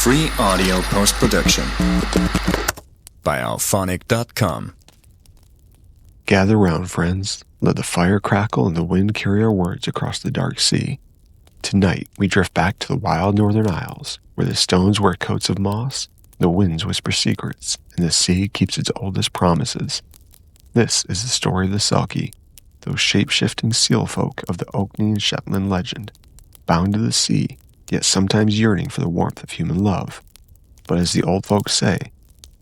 Free audio post-production by alphonic.com. Gather round, friends. Let the fire crackle and the wind carry our words across the dark sea. Tonight, we drift back to the wild northern isles, where the stones wear coats of moss, the winds whisper secrets, and the sea keeps its oldest promises. This is the story of the Selkie, those shape-shifting seal folk of the Orkney and Shetland legend, bound to the sea, yet sometimes yearning for the warmth of human love. But as the old folks say,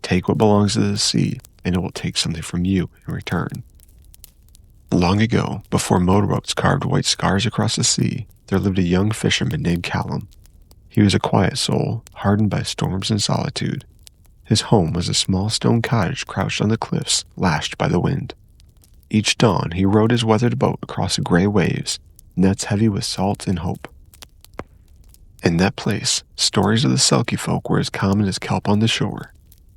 take what belongs to the sea, and it will take something from you in return. Long ago, before motorboats carved white scars across the sea, there lived a young fisherman named Callum. He was a quiet soul, hardened by storms and solitude. His home was a small stone cottage crouched on the cliffs, lashed by the wind. Each dawn he rowed his weathered boat across the gray waves, nets heavy with salt and hope. In that place, stories of the Selkie folk were as common as kelp on the shore.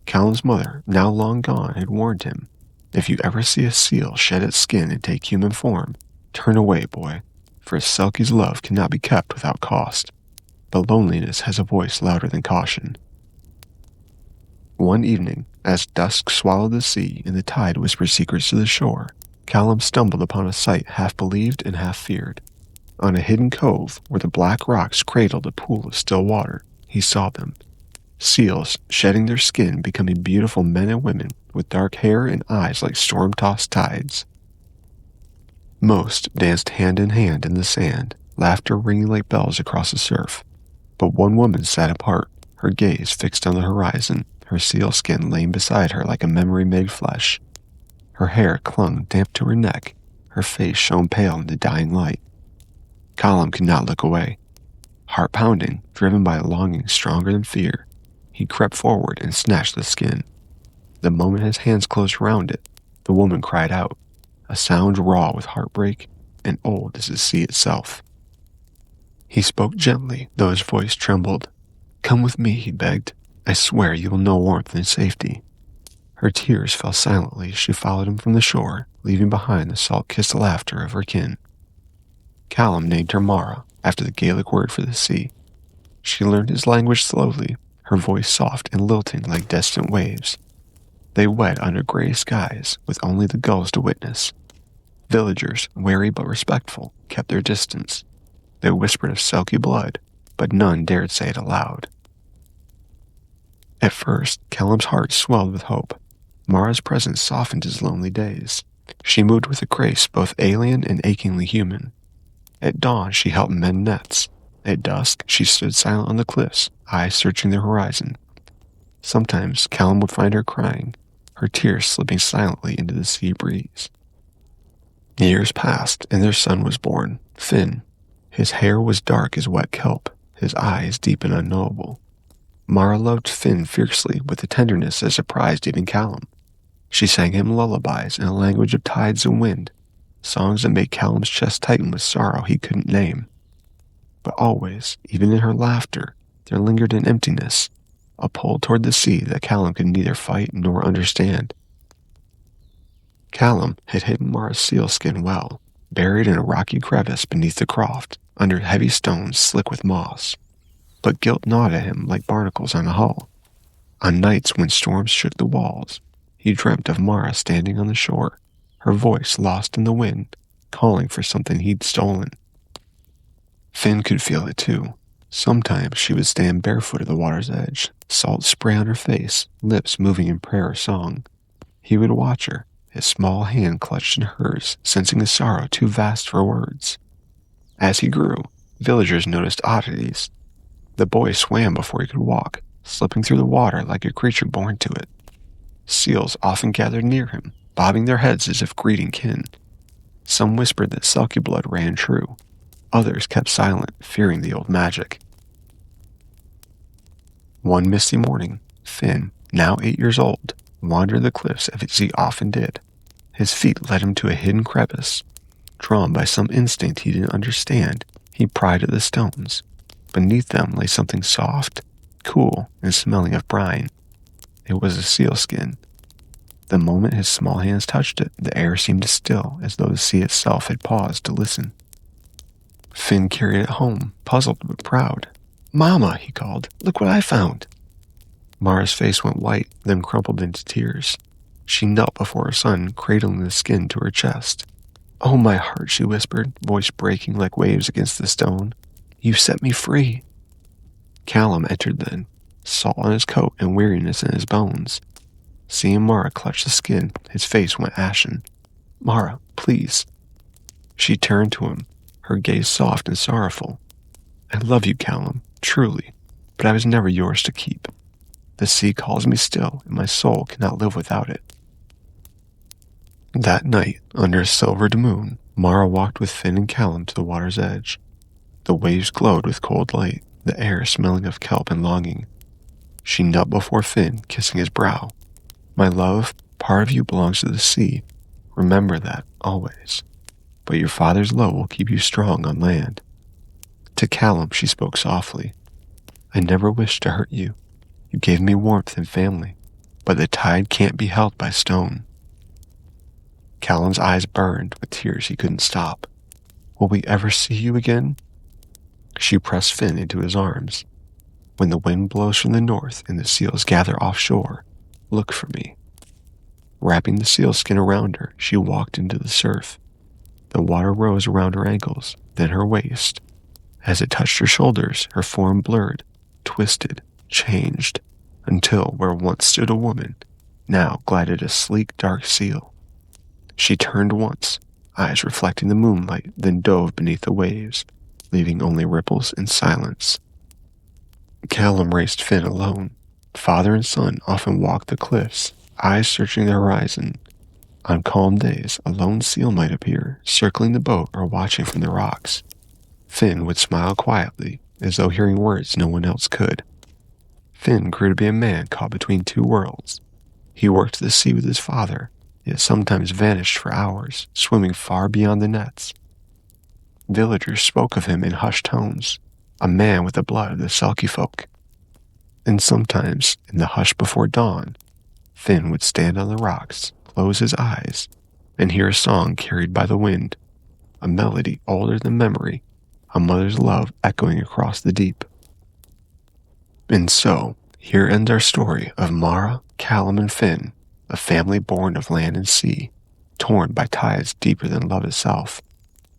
Callum's mother, now long gone, had warned him, if you ever see a seal shed its skin and take human form, turn away, boy, for a Selkie's love cannot be kept without cost. But loneliness has a voice louder than caution. One evening, as dusk swallowed the sea and the tide whispered secrets to the shore, Callum stumbled upon a sight half believed and half feared. On a hidden cove where the black rocks cradled a pool of still water, he saw them. Seals shedding their skin, becoming beautiful men and women with dark hair and eyes like storm-tossed tides. Most danced hand in hand in the sand, laughter ringing like bells across the surf. But one woman sat apart, her gaze fixed on the horizon, her seal skin laying beside her like a memory made flesh. Her hair clung damp to her neck, her face shone pale in the dying light. Callum could not look away. Heart pounding, driven by a longing stronger than fear, he crept forward and snatched the skin. The moment his hands closed around it, the woman cried out, a sound raw with heartbreak and old as the sea itself. He spoke gently, though his voice trembled. Come with me, he begged. I swear you will know warmth and safety. Her tears fell silently as she followed him from the shore, leaving behind the salt-kissed laughter of her kin. Callum named her Mara, after the Gaelic word for the sea. She learned his language slowly, her voice soft and lilting like distant waves. They wed under gray skies, with only the gulls to witness. Villagers, wary but respectful, kept their distance. They whispered of Selkie blood, but none dared say it aloud. At first, Callum's heart swelled with hope. Mara's presence softened his lonely days. She moved with a grace both alien and achingly human. At dawn, she helped mend nets. At dusk, she stood silent on the cliffs, eyes searching the horizon. Sometimes, Callum would find her crying, her tears slipping silently into the sea breeze. Years passed, and their son was born, Finn. His hair was dark as wet kelp, his eyes deep and unknowable. Mara loved Finn fiercely with a tenderness that surprised even Callum. She sang him lullabies in a language of tides and wind, songs that made Callum's chest tighten with sorrow he couldn't name. But always, even in her laughter, there lingered an emptiness, a pull toward the sea that Callum could neither fight nor understand. Callum had hidden Mara's sealskin well, buried in a rocky crevice beneath the croft, under heavy stones slick with moss. But guilt gnawed at him like barnacles on a hull. On nights when storms shook the walls, he dreamt of Mara standing on the shore, her voice lost in the wind, calling for something he'd stolen. Finn could feel it too. Sometimes she would stand barefoot at the water's edge, salt spray on her face, lips moving in prayer or song. He would watch her, his small hand clutched in hers, sensing a sorrow too vast for words. As he grew, villagers noticed oddities. The boy swam before he could walk, slipping through the water like a creature born to it. Seals often gathered near him, bobbing their heads as if greeting kin. Some whispered that Selkie blood ran true. Others kept silent, fearing the old magic. One misty morning, Finn, now 8 years old, wandered the cliffs as he often did. His feet led him to a hidden crevice. Drawn by some instinct he didn't understand, he pried at the stones. Beneath them lay something soft, cool, and smelling of brine. It was a sealskin. The moment his small hands touched it, the air seemed to still, as though the sea itself had paused to listen. Finn carried it home, puzzled but proud. "Mama," he called, "look what I found." Mara's face went white, then crumpled into tears. She knelt before her son, cradling the skin to her chest. "Oh, my heart," she whispered, voice breaking like waves against the stone. "You set me free." Callum entered then, salt on his coat and weariness in his bones. Seeing Mara clutch the skin, his face went ashen. "Mara, please." She turned to him, her gaze soft and sorrowful. "I love you, Callum, truly, but I was never yours to keep. The sea calls me still, and my soul cannot live without it." That night, under a silvered moon, Mara walked with Finn and Callum to the water's edge. The waves glowed with cold light, the air smelling of kelp and longing. She knelt before Finn, kissing his brow. "My love, part of you belongs to the sea. Remember that, always. But your father's love will keep you strong on land." To Callum she spoke softly. "I never wished to hurt you. You gave me warmth and family, but the tide can't be held by stone." Callum's eyes burned with tears he couldn't stop. "Will we ever see you again?" She pressed Finn into his arms. "When the wind blows from the north and the seals gather offshore, look for me." Wrapping the sealskin around her, she walked into the surf. The water rose around her ankles, then her waist. As it touched her shoulders, her form blurred, twisted, changed, until where once stood a woman, now glided a sleek dark seal. She turned once, eyes reflecting the moonlight, then dove beneath the waves, leaving only ripples and silence. Callum raced Finn alone. Father and son often walked the cliffs, eyes searching the horizon. On calm days, a lone seal might appear, circling the boat or watching from the rocks. Finn would smile quietly, as though hearing words no one else could. Finn grew to be a man caught between two worlds. He worked the sea with his father, yet sometimes vanished for hours, swimming far beyond the nets. Villagers spoke of him in hushed tones, a man with the blood of the Selkie folk. And sometimes, in the hush before dawn, Finn would stand on the rocks, close his eyes, and hear a song carried by the wind, a melody older than memory, a mother's love echoing across the deep. And so, here ends our story of Mara, Callum, and Finn, a family born of land and sea, torn by ties deeper than love itself.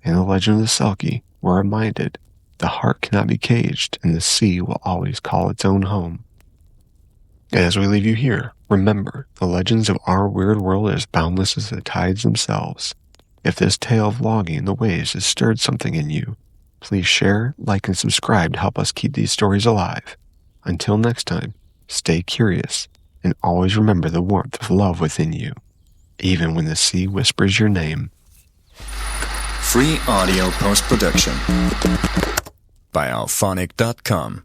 In the legend of the Selkie, we're reminded the heart cannot be caged and the sea will always call its own home. As we leave you here, remember, the legends of our weird world are as boundless as the tides themselves. If this tale of longing in the waves has stirred something in you, please share, like, and subscribe to help us keep these stories alive. Until next time, stay curious, and always remember the warmth of love within you, even when the sea whispers your name. Free audio post-production by alphonic.com.